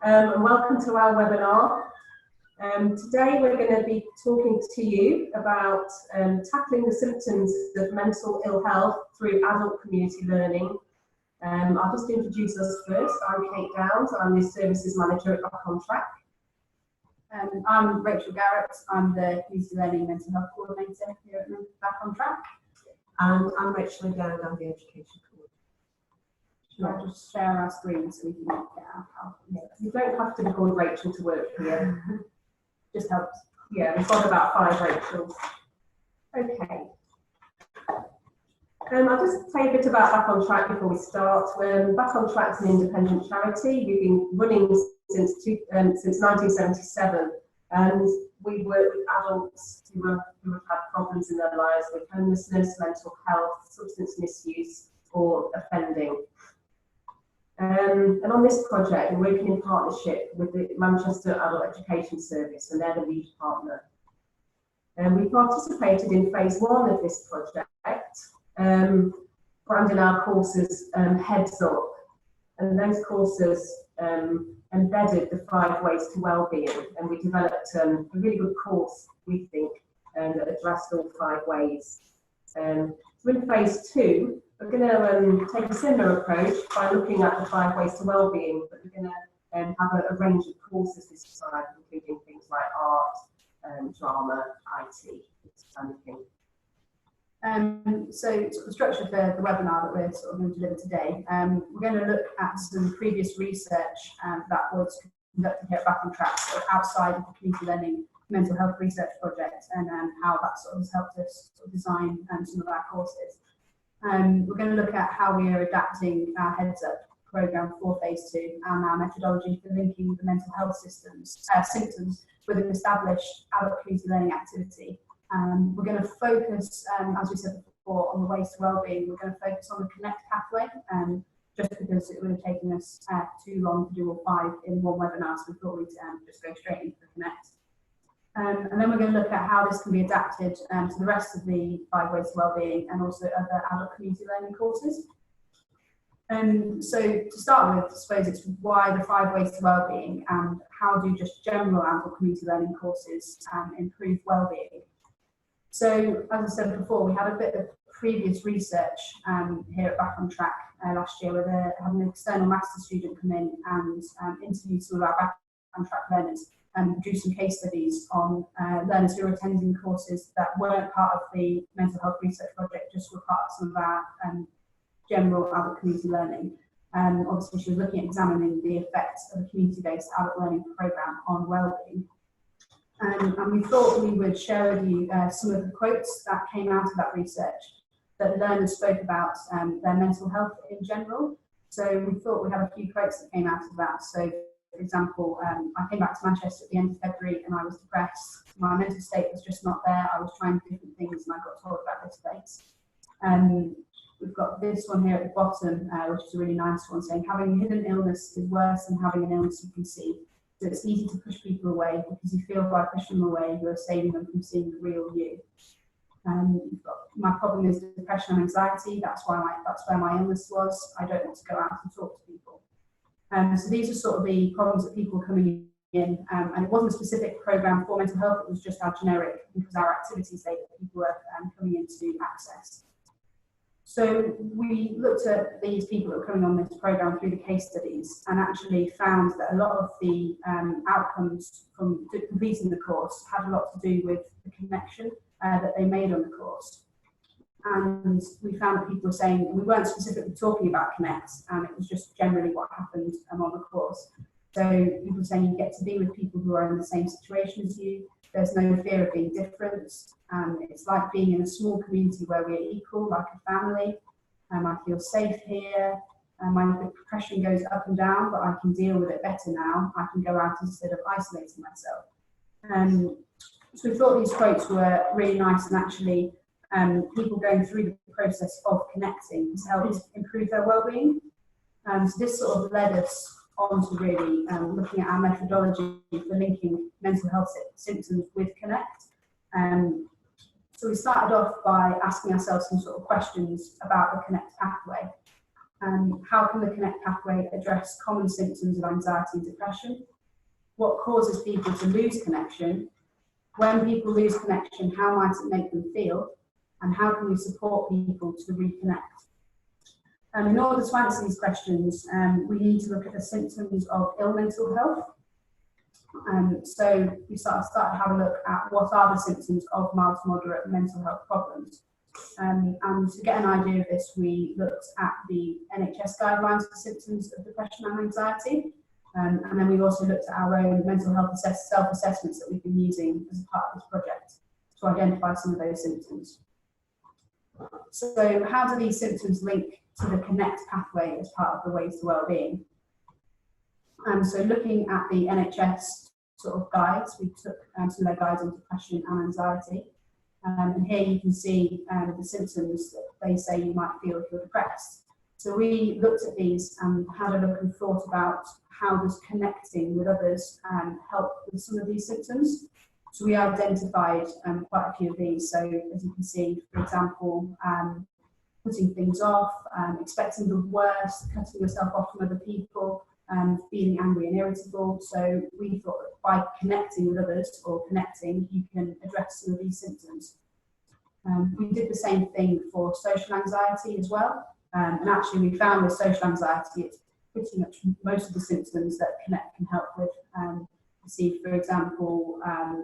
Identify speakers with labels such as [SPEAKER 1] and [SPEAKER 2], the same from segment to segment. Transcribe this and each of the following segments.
[SPEAKER 1] and welcome to our webinar. Today we're going to be talking to you about tackling the symptoms of mental ill health through adult community learning. I'll just introduce us first. I'm Kate Downs, I'm the Services Manager at BackonTrack.
[SPEAKER 2] I'm Rachel Garratt, I'm the Community Learning Mental Health Coordinator here at BackonTrack.
[SPEAKER 1] And I'm Rachel Downs, I'm the Education Coordinator.
[SPEAKER 2] I'll just share our screen so we can get our help.
[SPEAKER 1] You don't have to be called Rachel to work here.
[SPEAKER 2] Just helps.
[SPEAKER 1] Yeah, we've got about 5 Rachels. Okay. I'll just tell you a bit about BackonTrack before we start. BackonTrack is an independent charity. We've been running since 1977, and we work with adults who have had problems in their lives with homelessness, mental health, substance misuse, or offending. And on this project, we're working in partnership with the Manchester Adult Education Service, and they're the lead partner. We participated in phase 1 of this project, branding our courses Heads Up, and those courses embedded the 5 ways to wellbeing, and we developed a really good course, we think, that addressed all 5 ways. So in phase 2, we're going to take a similar approach by looking at the 5 ways to wellbeing, but we're going to have a range of courses this time, including things like art, drama, IT, this kind of thing.
[SPEAKER 2] So the structure for the webinar that we're sort of going to deliver today, we're going to look at some previous research that was conducted here at BackonTrack, sort of outside of the Community Learning Mental Health Research Project, and how that sort of has helped us sort of design some of our courses. We're going to look at how we are adapting our Heads Up programme for phase 2 and our methodology for linking the mental health symptoms with an established adult community learning activity. We're going to focus, as we said before, on the ways to wellbeing. We're going to focus on the Connect pathway, just because it would have taken us too long to do all 5 in one webinar, so we thought we'd just go straight into the Connect. And then we're going to look at how this can be adapted to the rest of the 5 ways to wellbeing and also other adult community learning courses. So to start with, I suppose it's why the 5 ways to wellbeing and how do just general adult community learning courses improve wellbeing. So as I said before, we had a bit of previous research here at BackonTrack last year where they had an external master's student come in and interview some of our BackonTrack learners and do some case studies on learners who were attending courses that weren't part of the mental health research project, just were part of some of our general adult community learning. Obviously, she was looking at examining the effects of a community-based adult learning programme on wellbeing. And we thought we would share with you some of the quotes that came out of that research that learners spoke about their mental health in general. So we thought we had a few quotes that came out of that. So, for example, I came back to Manchester at the end of February and I was depressed. My mental state was just not there. I was trying different things and I got told about this place. We've got this one here at the bottom, which is a really nice one, saying having a hidden illness is worse than having an illness you can see. So it's easy to push people away because you feel by pushing them away you are saving them from seeing the real you. My problem is depression and anxiety. That's where my illness was. I don't want to go out and talk to people. So these are sort of the problems that people are coming in, and it wasn't a specific programme for mental health, it was just our generic, because our activities that people were coming in to access. So we looked at these people that were coming on this programme through the case studies and actually found that a lot of the outcomes from completing the course had a lot to do with the connection that they made on the course. And we found that people were saying, we weren't specifically talking about Connect, and it was just generally what happened on the course. So people were saying you get to be with people who are in the same situation as you, there's no fear of being different, it's like being in a small community where we're equal, like a family, I feel safe here, my depression goes up and down, but I can deal with it better now, I can go out instead of isolating myself. So we thought these quotes were really nice and actually people going through the process of connecting has helped improve their wellbeing. So this sort of led us on to really looking at our methodology for linking mental health symptoms with Connect. So we started off by asking ourselves some sort of questions about the Connect pathway. How can the Connect pathway address common symptoms of anxiety and depression? What causes people to lose connection? When people lose connection, how might it make them feel? And how can we support people to reconnect? In order to answer these questions, we need to look at the symptoms of ill mental health. So we started to have a look at what are the symptoms of mild to moderate mental health problems. And to get an idea of this, we looked at the NHS guidelines for symptoms of depression and anxiety. And then we also looked at our own mental health self-assessments that we've been using as a part of this project to identify some of those symptoms. So how do these symptoms link to the Connect pathway as part of the Ways to Wellbeing? So looking at the NHS sort of guides, we took some of their guides on depression and anxiety. And here you can see the symptoms that they say you might feel if you're depressed. So we looked at these and had a look and thought about how does connecting with others help with some of these symptoms. So we identified quite a few of these. So as you can see, for example, putting things off, expecting the worst, cutting yourself off from other people, feeling angry and irritable. So we thought that by connecting with others or connecting, you can address some of these symptoms. We did the same thing for social anxiety as well. And actually we found with social anxiety, it's pretty much most of the symptoms that Connect can help with. You see, for example,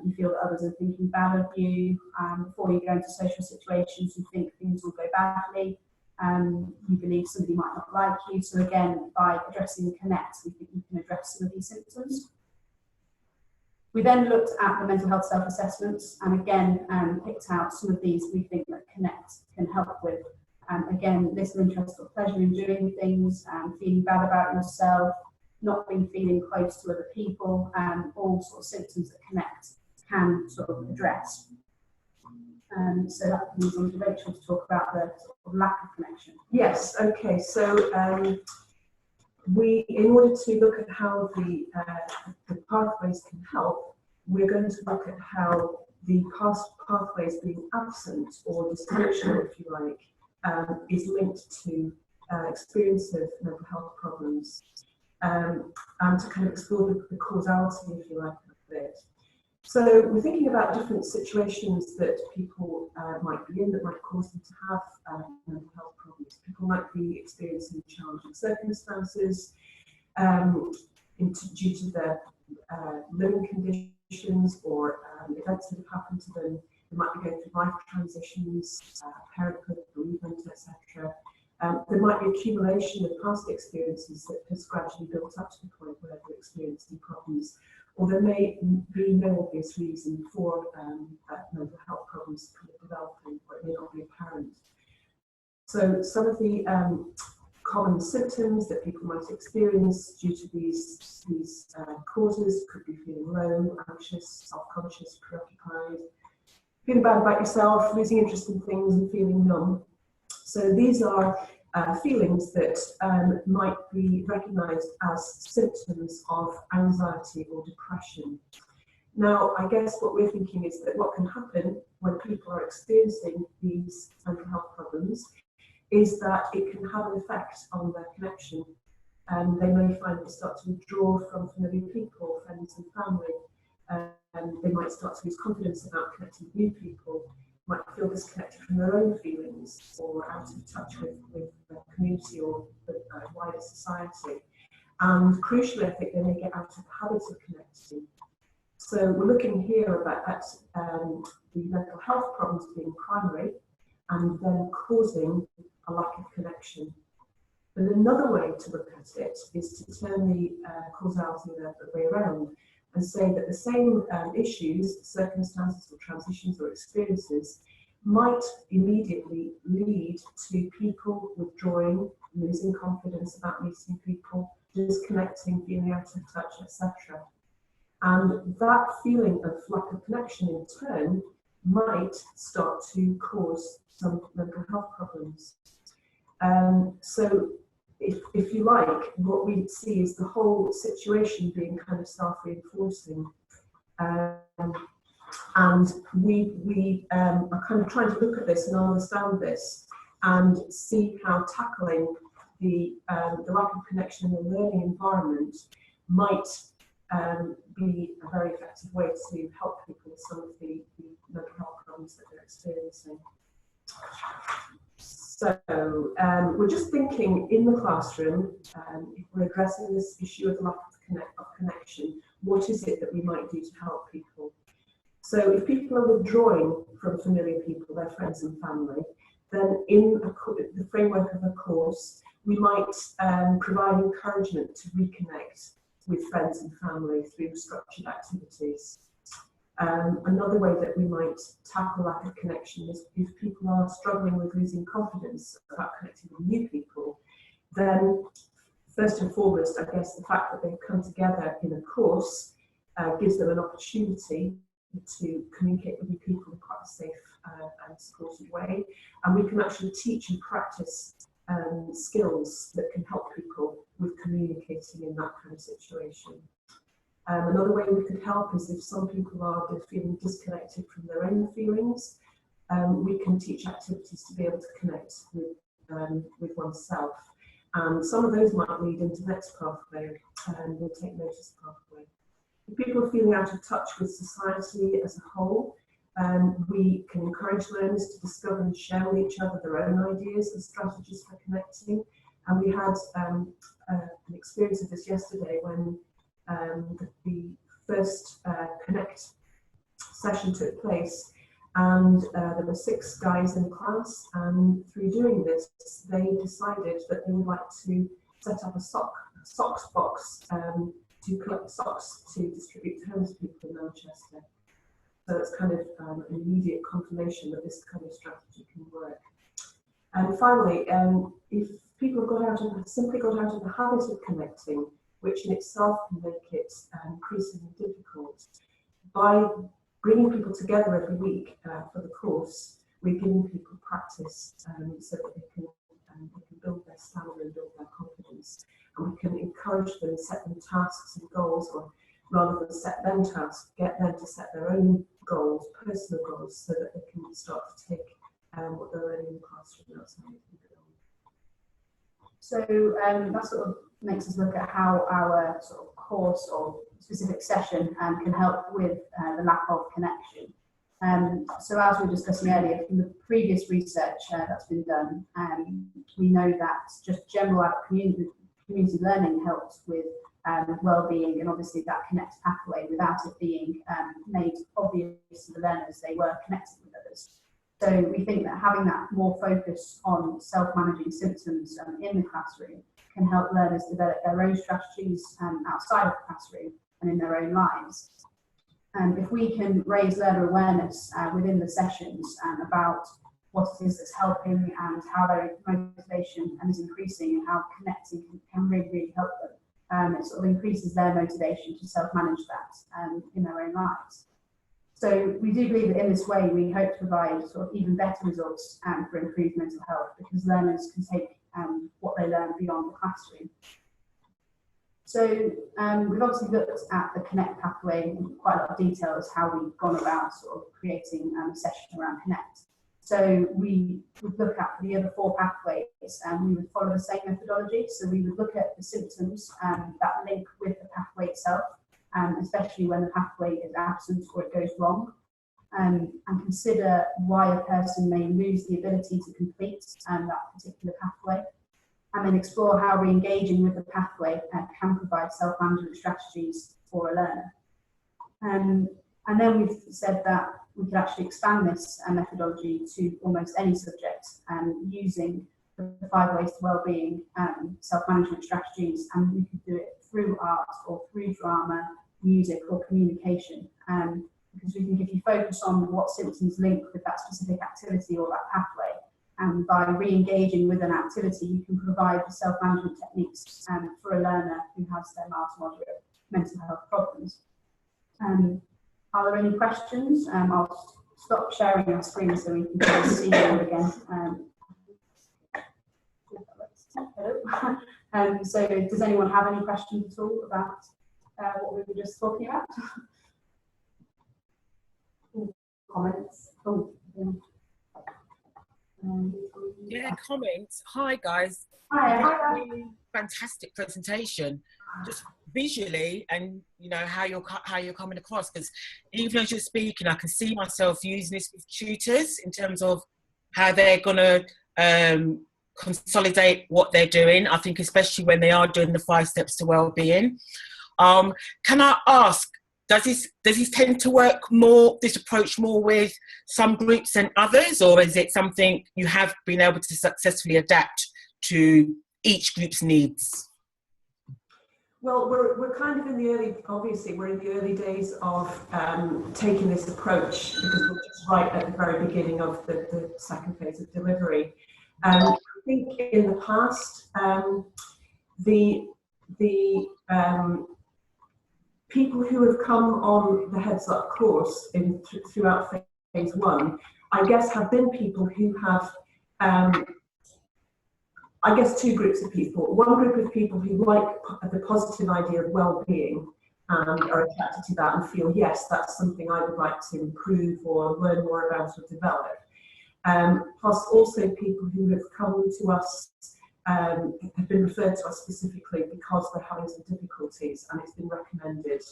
[SPEAKER 2] you feel that others are thinking bad of you. Before you go into social situations, you think things will go badly. You believe somebody might not like you. So again, by addressing Connect, we think you can address some of these symptoms. We then looked at the mental health self-assessments and again picked out some of these we think that Connect can help with. Again, little interest or pleasure in doing things, feeling bad about yourself, not being feeling close to other people, all sort of symptoms that Connect can sort of address. So that moves on to Rachel to talk about the sort of lack of connection.
[SPEAKER 1] Yes, okay, so in order to look at how the pathways can help, we're going to look at how the past pathways being absent or dysfunctional, if you like, is linked to experience of mental health problems, and to kind of explore the causality, if you like, of it. So we're thinking about different situations that people might be in that might cause them to have mental health problems. People might be experiencing challenging circumstances due to their living conditions or events that have happened to them. They might be going through life transitions, parenthood, bereavement, etc. There might be accumulation of past experiences that has gradually built up to the point where they're experiencing problems. Or there may be no obvious reason for mental health problems developing, or it may not be apparent. So some of the common symptoms that people might experience due to these causes could be feeling low, anxious, self-conscious, preoccupied, feeling bad about yourself, losing interest in things and feeling numb. So these are feelings that might be recognised as symptoms of anxiety or depression. Now, I guess what we're thinking is that what can happen when people are experiencing these mental health problems is that it can have an effect on their connection. They may find they start to withdraw from familiar people, friends and family. They might start to lose confidence about connecting with new people, might feel disconnected from their own feelings or out of touch with the community or the wider society. And crucially, I think they may get out of the habit of connecting. So we're looking here at the mental health problems being primary and then causing a lack of connection. But another way to look at it is to turn the causality the other way around and say that the same issues, circumstances or transitions or experiences might immediately lead to people withdrawing, losing confidence about meeting people, disconnecting, feeling out of touch, etc. And that feeling of lack of connection in turn might start to cause some mental health problems. So if you like, what we see is the whole situation being kind of self-reinforcing. And we are kind of trying to look at this and understand this and see how tackling the lack of connection in the learning environment might be a very effective way to help people with some of the mental health problems that they're experiencing. So we're just thinking in the classroom, if we're addressing this issue of the lack of connection, what is it that we might do to help people? So if people are withdrawing from familiar people, their friends and family, then in the framework of a course, we might provide encouragement to reconnect with friends and family through structured activities. Another way that we might tackle lack of connection is if people are struggling with losing confidence about connecting with new people, then first and foremost, I guess the fact that they've come together in a course gives them an opportunity to communicate with new people in quite a safe and supported way. And we can actually teach and practice skills that can help people with communicating in that kind of situation. Another way we could help is if some people are feeling disconnected from their own feelings, we can teach activities to be able to connect with oneself. And some of those might lead into the next pathway, and we'll take notice pathway. If people are feeling out of touch with society as a whole, we can encourage learners to discover and share with each other their own ideas and strategies for connecting. And we had an experience of this yesterday when the first Connect session took place, and there were 6 guys in class, and through doing this they decided that they would like to set up a socks box to collect socks to distribute to homeless people in Manchester. So it's kind of an immediate confirmation that this kind of strategy can work. And finally, if people have simply got out of the habit of connecting, which in itself can make it increasingly difficult, by bringing people together every week for the course, we're giving people practice so that they can build their stamina and build their confidence. And we can encourage them, set them tasks and goals, or rather than set them tasks, get them to set their own goals, personal goals, so that they can start to take what they're learning in the classroom outside.
[SPEAKER 2] So that sort of makes us look at how our sort of course or specific session can help with the lack of connection. So as we were discussing earlier, from the previous research that's been done, we know that just general community learning helps with well-being, and obviously that connect pathway without it being made obvious to the learners they were connected with others. So we think that having that more focus on self-managing symptoms in the classroom can help learners develop their own strategies outside of the classroom and in their own lives. And if we can raise learner awareness within the sessions about what it is that's helping and how their motivation is increasing and how connecting can really, really help them, it sort of increases their motivation to self-manage that in their own lives. So we do believe that in this way we hope to provide sort of even better results for improved mental health, because learners can take what they learn beyond the classroom. So we've obviously looked at the Connect pathway in quite a lot of detail as how we've gone about sort of creating a session around Connect. So we would look at the other 4 pathways, and we would follow the same methodology. So we would look at the symptoms that link with the pathway itself, especially when the pathway is absent or it goes wrong, and consider why a person may lose the ability to complete that particular pathway, and then explore how re-engaging with the pathway can provide self-management strategies for a learner. And then we've said that we could actually expand this methodology to almost any subject, using the 5 ways to wellbeing self-management strategies, and we could do it through art or through drama, music or communication, because we think if you focus on what symptoms link with that specific activity or that pathway, and by re-engaging with an activity, you can provide the self-management techniques for a learner who has their mild to moderate mental health problems. Are there any questions? I'll stop sharing our screen so we can see you again. Hello. So does anyone have any questions at all about what we were just talking about? Comments? Oh, yeah.
[SPEAKER 3] Yeah, comments. Hi guys.
[SPEAKER 2] Hi.
[SPEAKER 3] Really fantastic presentation, just visually, and you know how you're coming across. Because even as you're speaking, I can see myself using this with tutors in terms of how they're gonna consolidate what they're doing. I think especially when they are doing the 5 steps to well-being. Can I ask? Does this tend to work more, this approach more with some groups than others, or is it something you have been able to successfully adapt to each group's needs?
[SPEAKER 1] Well, we're kind of in the we're in the early days of taking this approach, because we're just right at the very beginning of the second phase of delivery. I think in the past, the people who have come on the Heads Up course throughout phase 1, I guess, have been people who have, I guess, 2 groups of people. One group of people who like the positive idea of well-being and are attracted to that and feel, yes, that's something I would like to improve or learn more about or develop. Plus also people who have come to us, have been referred to us specifically because they're having some difficulties, and it's been recommended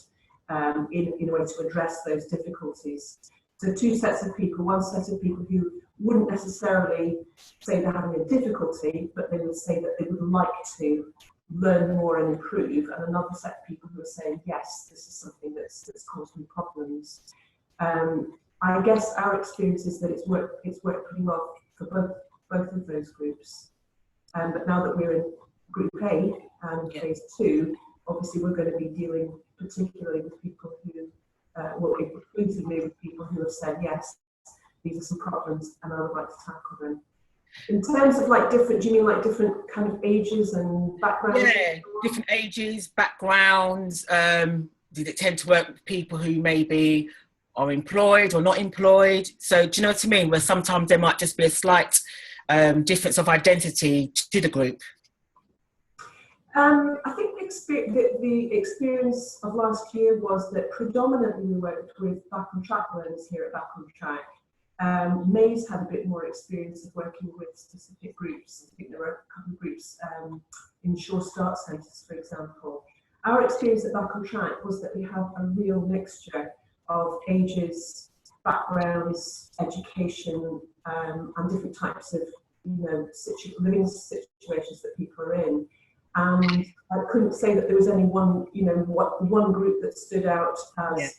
[SPEAKER 1] in a way to address those difficulties. So 2 sets of people: one set of people who wouldn't necessarily say they're having a difficulty, but they would say that they would like to learn more and improve, and another set of people who are saying, yes, this is something that's caused me problems. I guess our experience is that it's worked pretty well for both of those groups. But now that we're in Group A and Phase 2, obviously we're going to be dealing particularly with people who, exclusively with people who have said, yes, these are some problems and I would like to tackle them. In terms of like different, do you mean like different kind of ages and backgrounds?
[SPEAKER 3] Yeah, different ages, backgrounds. Did it tend to work with people who maybe are employed or not employed? So do you know what I mean? Where sometimes there might just be a slight difference of identity to the group.
[SPEAKER 1] I think the experience of last year was that predominantly we worked with BackonTrack learners here at BackonTrack. May's had a bit more experience of working with specific groups. I think there were a couple of groups in Sure Start centres, for example. Our experience at BackonTrack was that we have a real mixture of ages, backgrounds, education, and different types of living situations that people are in. And I couldn't say that there was any one group that stood out as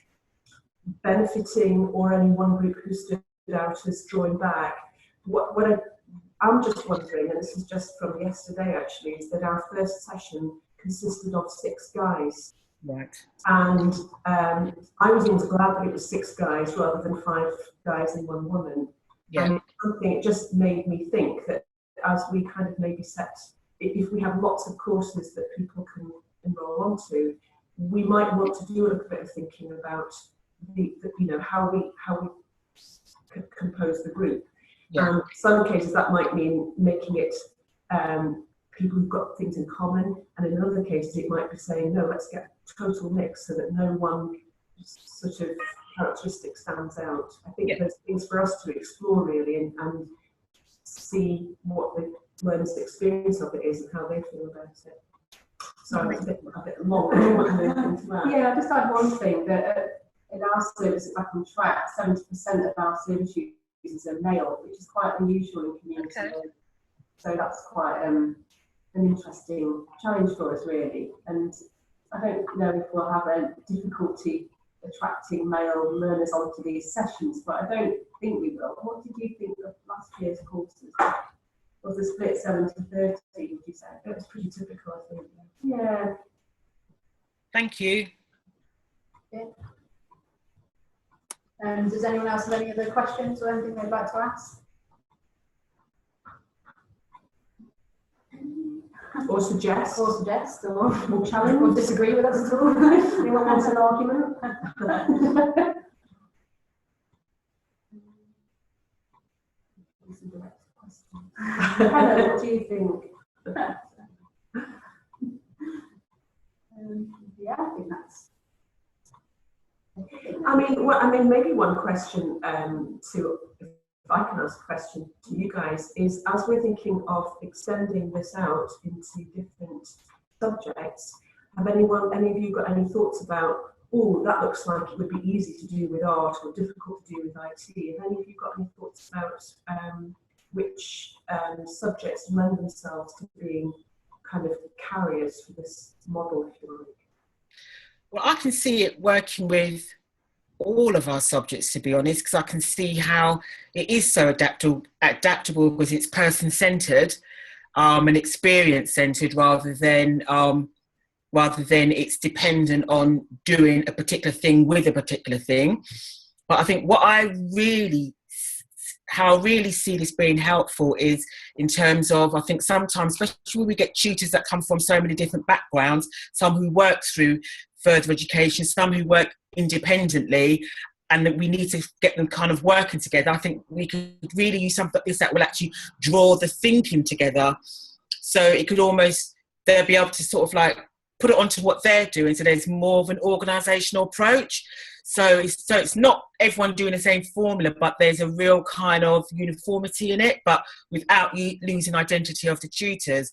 [SPEAKER 1] benefiting, or any one group who stood out as drawing back. I'm just wondering, and this is just from yesterday actually, is that our first session consisted of 6 guys.
[SPEAKER 3] Right.
[SPEAKER 1] And I was always glad that it was 6 guys rather than 5 guys and 1 woman.
[SPEAKER 3] Yeah.
[SPEAKER 1] And something, it just made me think that as we kind of maybe if we have lots of courses that people can enroll onto, we might want to do a little bit of thinking about how we compose the group.
[SPEAKER 3] Yeah.
[SPEAKER 1] In some cases that might mean making it people who've got things in common, and in other cases it might be saying, no, let's get a total mix so that no one sort of characteristic stands out. I think there's things for us to explore really, and see what the learners' experience of it is and how they feel about it. So it's a bit long.
[SPEAKER 2] Yeah, I just add one thing, that in our service at BackonTrack, 70% of our service users are male, which is quite unusual in community.
[SPEAKER 3] Okay.
[SPEAKER 2] So that's quite an interesting challenge for us really. And I don't know if we'll have a difficulty attracting male learners onto these sessions, but I don't think we will. What did you think of last year's courses? Was the split 70-30, would you say?
[SPEAKER 1] It was pretty typical, I think.
[SPEAKER 2] Yeah.
[SPEAKER 3] Thank you.
[SPEAKER 2] Yeah. Does anyone else have any other questions or anything they'd like to ask?
[SPEAKER 1] Or suggest.
[SPEAKER 2] Or challenge, or disagree with us at all. Anyone wants an argument? Helen, what do you think? Yeah, I think that's.
[SPEAKER 1] I mean, maybe one question to, if I can ask a question to you guys, is as we're thinking of extending this out into different subjects, have any of you got any thoughts about, oh, that looks like it would be easy to do with art or difficult to do with IT? Have any of you got any thoughts about which subjects lend themselves to being kind of carriers for this model, if you like?
[SPEAKER 3] Well, I can see it working with all of our subjects, to be honest, because I can see how it is so adaptable because it's person-centred and experience-centred rather than it's dependent on doing a particular thing with a particular thing. But I think how I really see this being helpful is in terms of, I think sometimes, especially when we get tutors that come from so many different backgrounds, some who work through further education, some who work independently, and that we need to get them kind of working together. I think we could really use something like this that will actually draw the thinking together. So it could almost, they'll be able to sort of like put it onto what they're doing. So there's more of an organisational approach. So it's not everyone doing the same formula, but there's a real kind of uniformity in it, but without you losing identity of the tutors.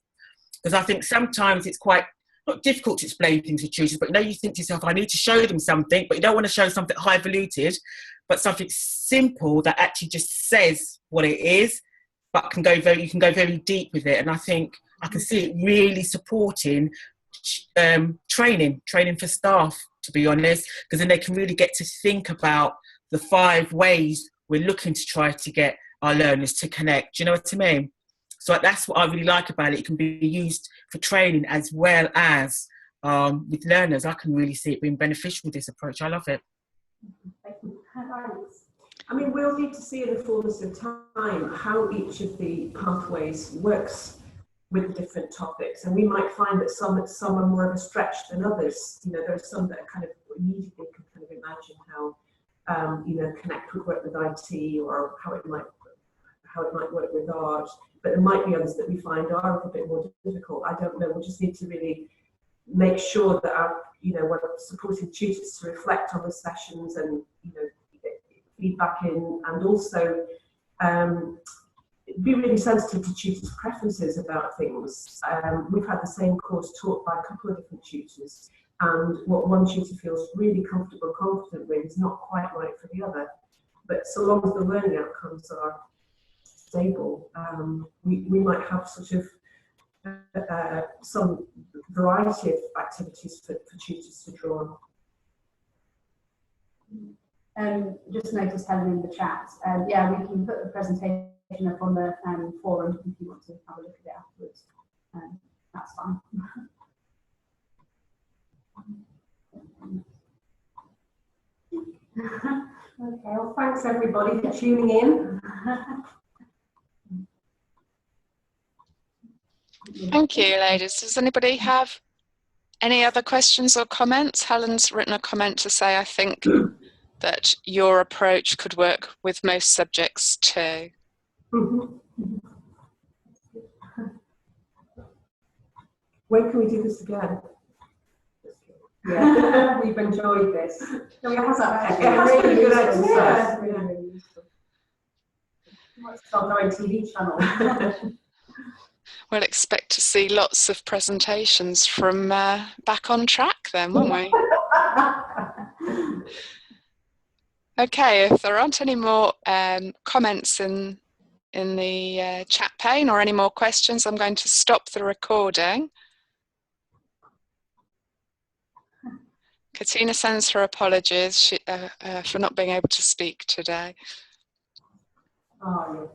[SPEAKER 3] Because I think sometimes it's quite not difficult to explain things to tutors, but you think to yourself, I need to show them something, but you don't want to show something highfalutin, but something simple that actually just says what it is, but you can go very deep with it. And I think I can see it really supporting training for staff, to be honest, because then they can really get to think about the 5 ways we're looking to try to get our learners to connect. Do you know what I mean? So that's what I really like about it. It can be used for training as well as with learners. I can really see it being beneficial with this approach. I love it.
[SPEAKER 1] I mean, we'll need to see in the fullness of time how each of the pathways works with the different topics, and we might find that some are more of a stretch than others. There are some that are kind of immediately can kind of imagine how Connect would work with IT, or how it might work with art, but there might be others that we find are a bit more difficult. I don't know. We just need to really make sure that we're supporting tutors to reflect on the sessions and feedback in, and also be really sensitive to tutors' preferences about things. We've had the same course taught by a couple of different tutors, and what one tutor feels really comfortable, confident with is not quite right for the other. But so long as the learning outcomes are stable, we might have sort of some variety of activities for tutors to draw on.
[SPEAKER 2] Just noticed Helen in the chat. Yeah, we can put the presentation up on the forum if you want to have a look at it afterwards. That's fine.
[SPEAKER 1] Okay, well, thanks everybody for tuning in.
[SPEAKER 4] Thank you, ladies. Does anybody have any other questions or comments? Helen's written a comment to say, I think that your approach could work with most subjects too.
[SPEAKER 1] When can we do this again? Yeah, we've enjoyed this. No, it has been a good exercise. Really useful. You might start our own TV channel.
[SPEAKER 4] We'll expect to see lots of presentations from BackonTrack then, won't we? Okay, if there aren't any more comments in the chat pane or any more questions, I'm going to stop the recording. Katina sends her apologies for not being able to speak today.
[SPEAKER 1] Oh, yeah.